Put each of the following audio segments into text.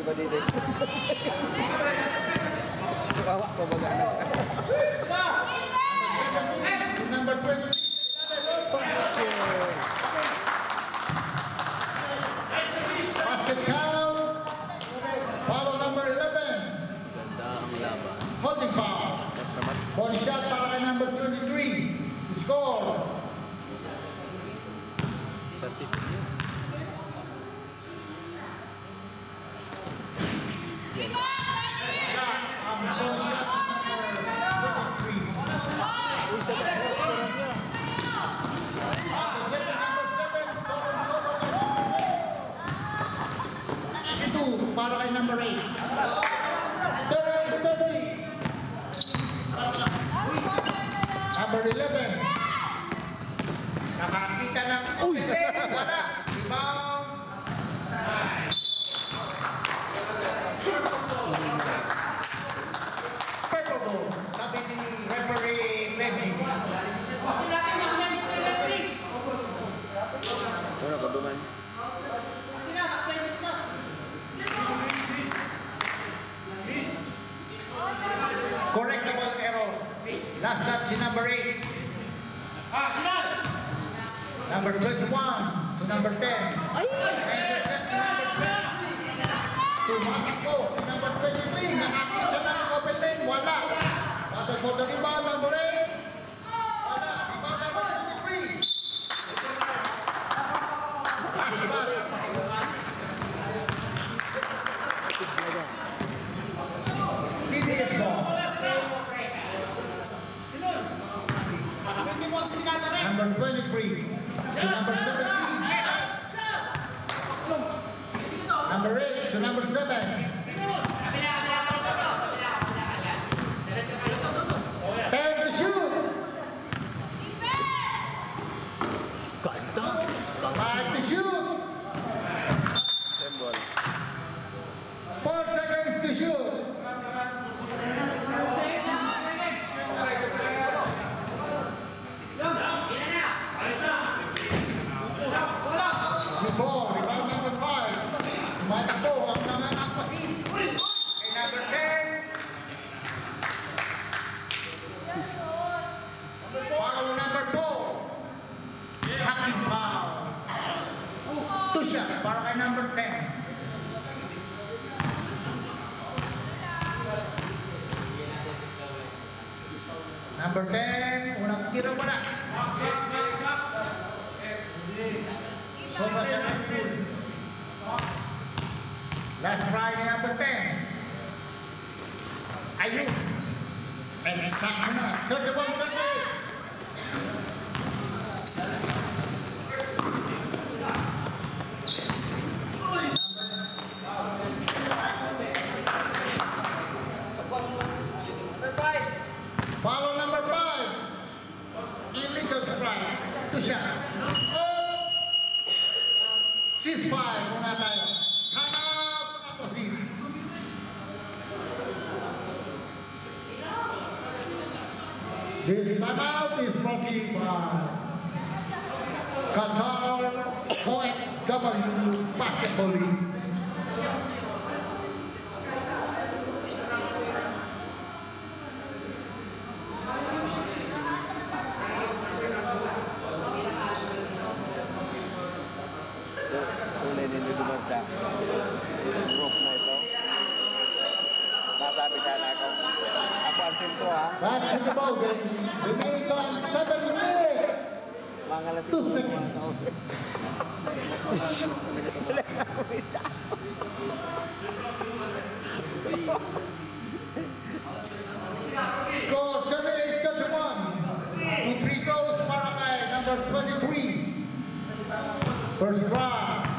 si Badide. Kawa ko baga anak. Number 20. Basket count. Follow number 11. Ganda ang laban. Holding foul. Body shot para kay number 23. Score. 32. Para kay number 8. 30. Number 11. Nakakita ng wala. Rebound. Purple ball. Sabi ni referee Benny. Ano ka duman? Correctable error. Last shot si number 8. Number 21 to number 10. Tumatakbo si number 23. Nakakita na ang open lane. Wala. Battle for the rebound, number 8. Wala. Rebound number 23. PDS ball. Number 23 to number 17. Number 8 to number 7. Time to shoot. Ganda! 5 to shoot. 4 seconds to shoot. Ball, rebound number 5. Tumatakbo ang mga kapatid. Kay number 10. Follow number 4. Hacking foul. Two shot para kay number 10. Number 10, unang tira wala. Sobra siya ng pool. Last try ni number 10. Ayun. And sakto na. 31-38. Follow number 5. Illegal strike. Two shot. Ceasefire muna tayo. Hanap ang opposite. This timeout is brought to you by Qatar OFW Basketball League. Sa group na ito. Nasabi sana ako. Ako ang sentro ha. That's the ball game. Remaining on 7 minutes. Mga alas 2 seconds. Score 38-31. 2 free throws para kay number 23. First round.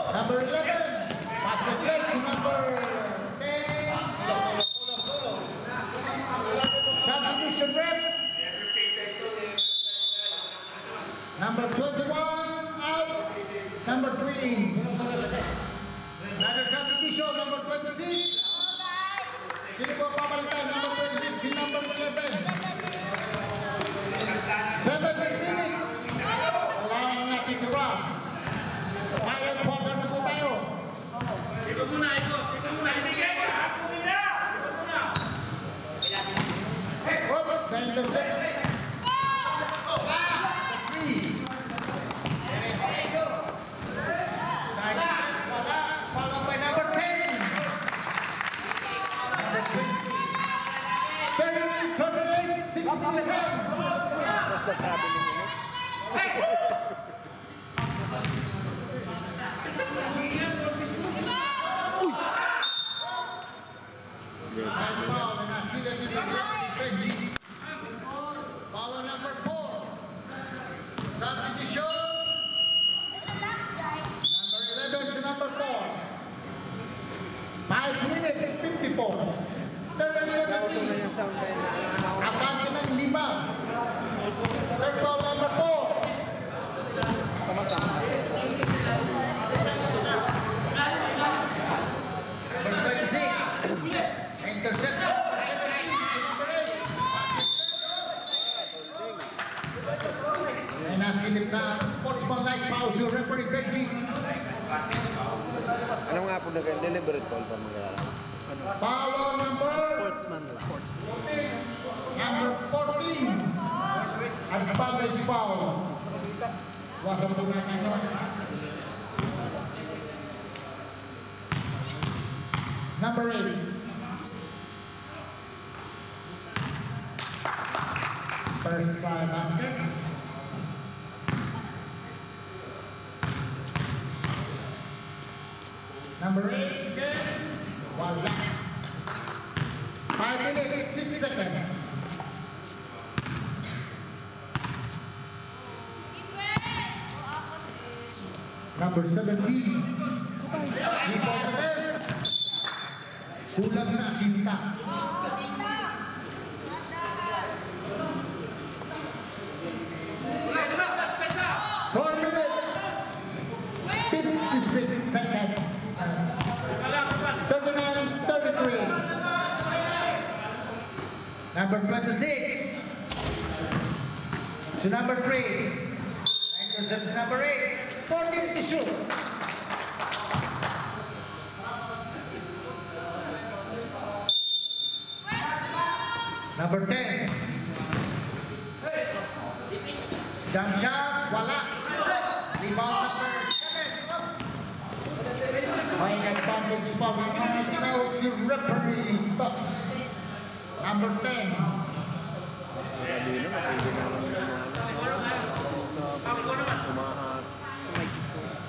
Number 11, pass the play to number 10. Substitution rep. number 3. Another substitution, number 26. Sino po papalitan? Number 26, si number 11. 7 minutes. Wala ang natitira. Final quarter na po tayo. Ito muna. Ibigay mo. Ako muna. Oops, the intercept. 3. Wala. Followed by number 10. Number 20. 30, 28, 67. Sabi ni Mino. Follow number 4. Substitution. Number 11 to number 4. 5 minutes, 54. Nauso na yung sound kaya na ano. Abante ng 5. Third ball number 4. Tama-tama. Number 26. Intercept. Ay nasilip na sportsman-like foul si referee Benji. Ano nga po nag-deliberate call pa mga Foul number number 14. Advantage foul. Wasan po natin yun. Number 8. First try basket. Number 8 again. Wala. 5 minutes, 6 seconds. Number 17. Rebound to them. Kulang na, Sinta. Four minutes, 56 seconds. 39-33. Number 26. To number 3. Intercept to number 8. 14 to shoot. Number 10. Jump shot, wala. Rebound number 7. May advantage pa mga tinaw si referee Tops. Number 10. Sabi nyo, napili naman sa umahat sa Mikey Sports.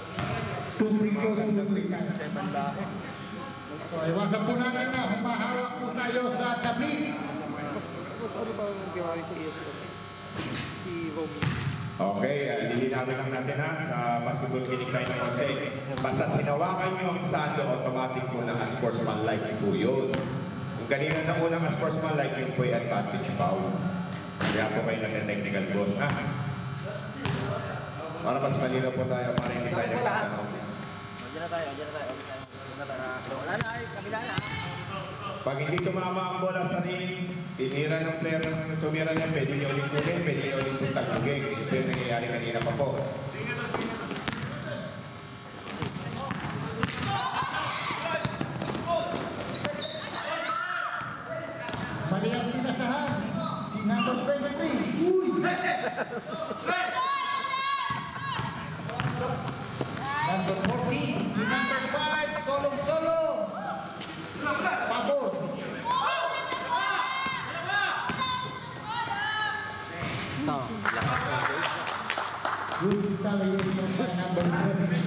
2 free throws to the Sa bandahe. So, iwasan po natin na humahawak po tayo sa damit. Mas ano ba ang ginawa sa ESPN? Si Romy. Okay, lilinawin lang natin ha, sa basketball clinic tayo ng konti. Basta hinawakan nyo ang stando, automatic po ng unsportsmanlike po yun. Kung kanina sa unang unsportsmanlike, yun po yung advantage foul. Kaya po kayo nag-technical boss, ha? Para mas malinaw po tayo, para hindi tayo nagtatanong. Diyan na tayo. Wala na, kabila na. Pag hindi tumama ang bola sa ring, tinira ng player ng tumira niya, pwede niyo ulit kunin, pwede niyo ulit sagugin. Ito yung nangyayari kanina pa po. Mali ang pinasahan. Si number 23. Uy! Number 14. Si number 5. Solo. Pabor. Good retaliation by number 20.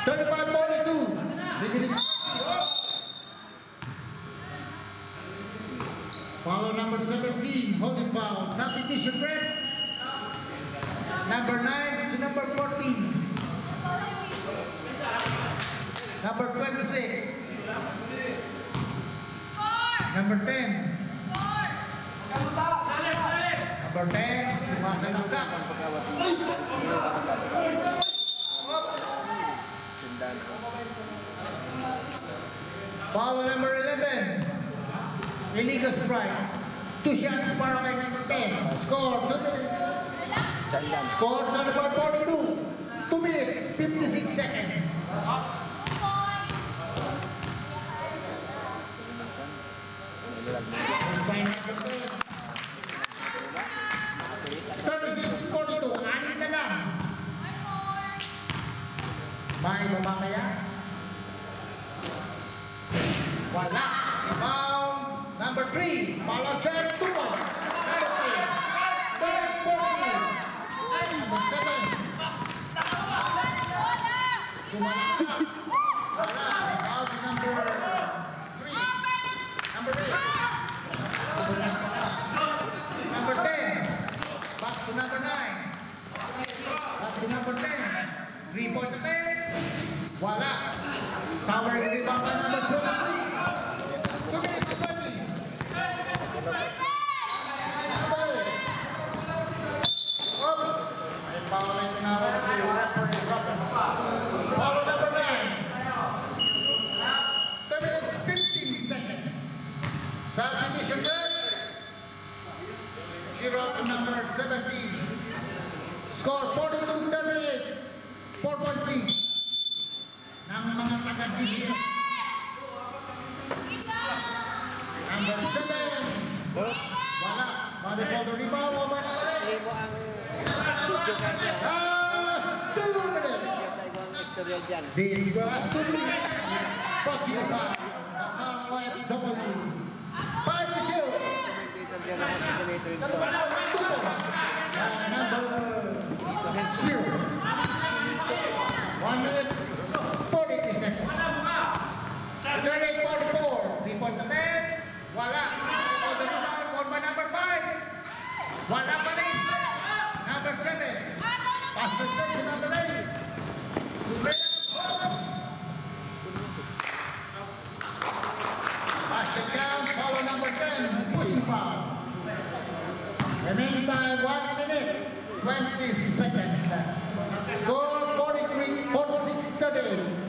35-42. Follow number 17, holding foul. Substitution red. Number 9 to number 14. Number 26. Number 10. Number 10, Masa Nagka. Foul number 11. Illegal strike. 2 shots para kay number 10. Score 2 minutes. Score number 42. 2 minutes, 56 seconds. Service 42, anin na lang. May baba kaya? Wala. Foul number 3. Malacher 2. Third 40. Number 7. Wala. Foul number 3. Number 8. Number 10. Back to number 9. Back to number 10. 3-point attempt. Wala. Towering rebound by number 23. 2 minutes 20. Up. May foul na tinawag si referee Robin. Foul number 9. 2 minutes 15 seconds. Substitution break. 0 to number 17. Score 42-38. 4-point lead ng mga taga-DBS. Number 7. Wala. Body for the rebound. Over na ulit. Hindi mo ang studio ka niya. Last 2 minutes. Tayo ang istorya dyan. These last 2 minutes. Brought to you by RFW. 5 to shoot. Dito dyan ang simulator ito. 2 points. Number 0. 1 minute 43 seconds. 38-44. 3-point attempt. Wala. For the rebound. For by number 5. Wala pa rin. Number 7. Pass the set to number 8. Pass the down. Follow number 10. Pushing foul. Remaining time 1 minute 20 seconds left. Score 46-38.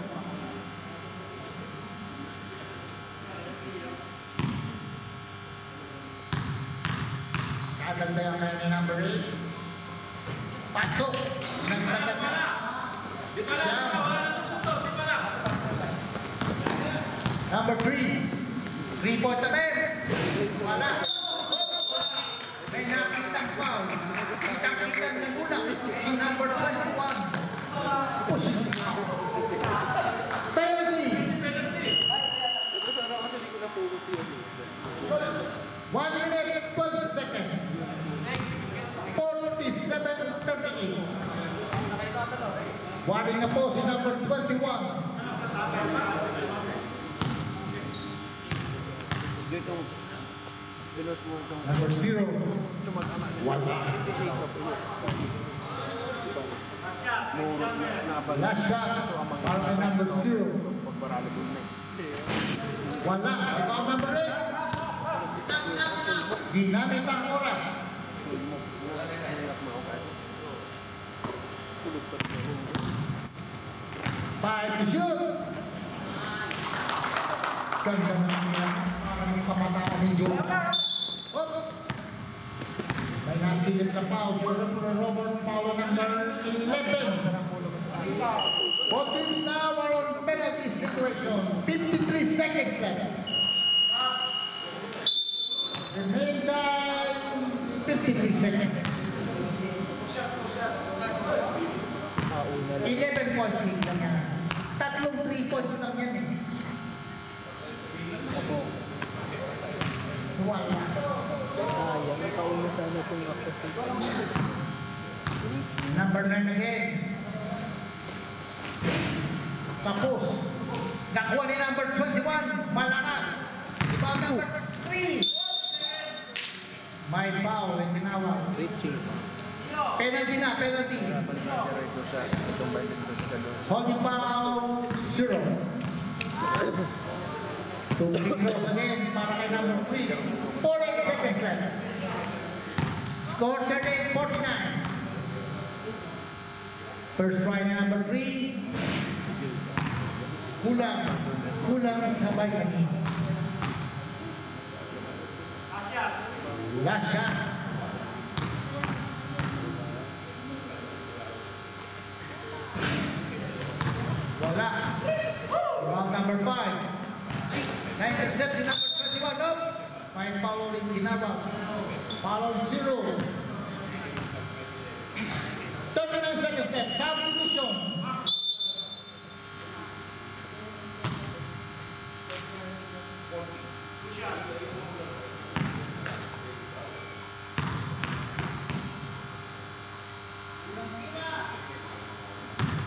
Kaganda yung kaya ni number 8. Pasok. Nagdagat na. Down. Number 3. 3-point attempt. Wala. May nakitang foul. Kitang-kitang na mula. Si number 21. Pushing foul. Penalty. 1 minute 12 seconds. 47-38. Warning na po si number 21. Dito, bilos mo itong Number 0. Wala. murot na nabal. Last shot. Para kay number 0. Pagbaralo ko na. Wala. Ikaw number 8. Ginamit ang oras. Tulog pa rin. 5 to shoot. Ganda naman yan. Parang yung kamataan ni Joe. Oops. May nasilip na foul. Robert foul number 11. Both teams now are on penalty situation. 53 seconds left. Remaining time 53 seconds. 11 points lead lang yan. Tatlong 3 points lang yan eh. Wala. Sayang, nakauna sana itong actor. Number 9 again. Tapos. Nakuha ni number 21. Malakas. Iba number 3. May foul ang tinawag. Richie. Penalty na, penalty. Ito sa itong bandit ko sa kalon. Holding foul 0. To be close again para kay number 3. 48 seconds left. Score 38-49. First try ni number 3. Kulang. kulang sa vitamin. Last shot. Wala. Round number 5. 9 set si number 21. Oops. May foul rin ginawag. Foul 0. 39 seconds left. Substitution.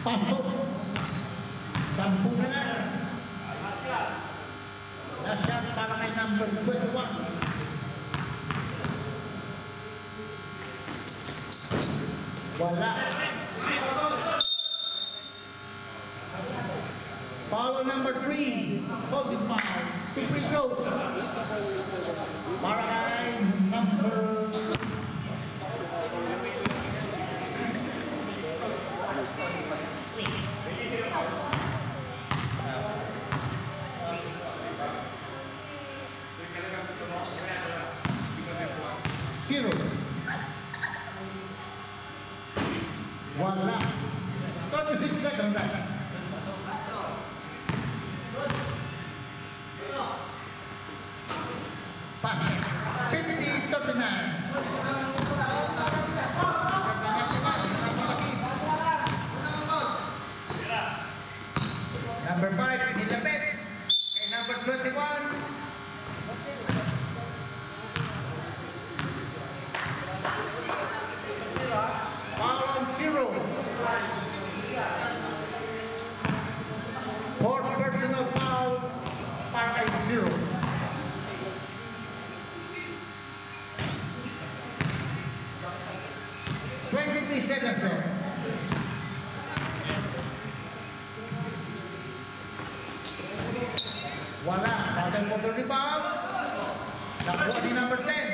Pasok. 10 na na. Last shot para kay number 21. Wala. Foul number 3. Holding foul. 2 free throws. Para kay number 0. Wala. 36 seconds left. Pass. 50-39. Number 5, nilapit. Kay number 21. Foul on 0. Fourth personal foul para kay 0. Seconds left. Wala. Battle for the rebound. Nakuha ni number 10.